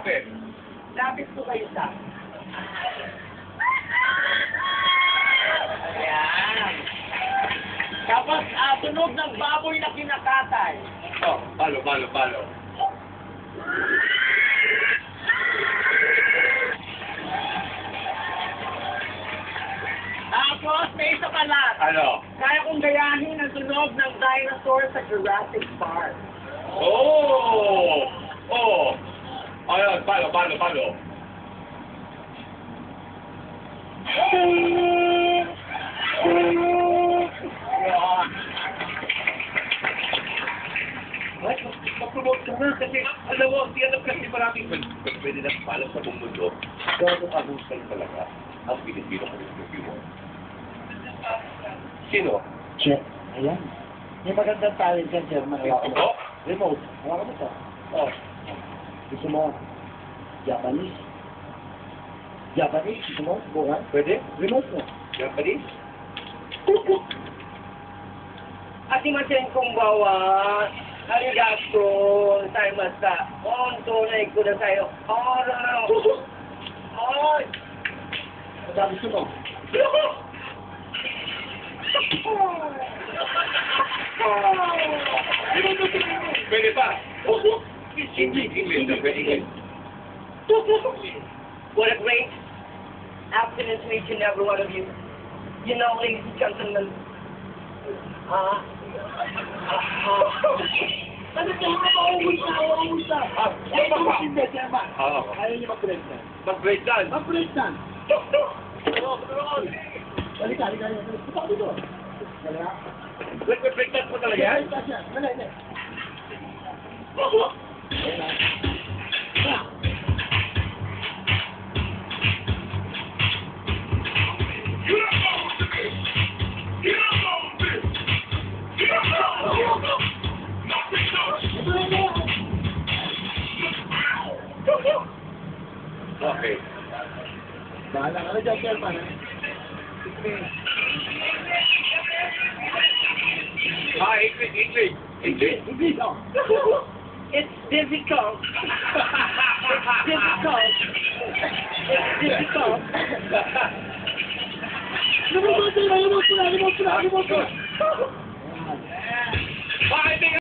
Lapit. Lapit po kayo sa. Ayan. Tapos, tunog ng baboy na kinakatay. Oh, palo. Tapos, may isa pa lang. Ano? Kaya kong gayahin ang tunog ng dinosaur sa Jurassic Park. Oh! Oh! Ayun, palo. Yun. Ay, mag-promote ka na kasi, alam mo, tiyanap kasi maraming pwede na palang sa buong mundo. Gano'ng kahusay talaga ang Pilipino community mo. Sino? Check. Ayan. May magandang talent yan, Chairman. Hawakan mo. Ito? Remote. Hawakan mo ito. Oh. Gusto mo Japanese? Japanese? Gusto mo? Bukan? Pwede? Remote mo. Japanese? Atimasen kong bawa, arigato, saimasta, ontonay ko na sa'yo, ara, ay, Sabi gusto mo? Pwede pa? English. What a great afternoon to each and every one of you. You know, ladies and gentlemen, Ano ka? Mauwi na. Ay, hindi, Chairman. Oo. Ayaw niyo mag-break na. Mag-break dance. Mag-break na. Halika. Ito ako dito. Halika. Break dance mo talaga yan? Hindi. Okay. Bahala ka na dyan, Chairman. English. English, oh. it's difficult. It's difficult. Remote mo na. Bakit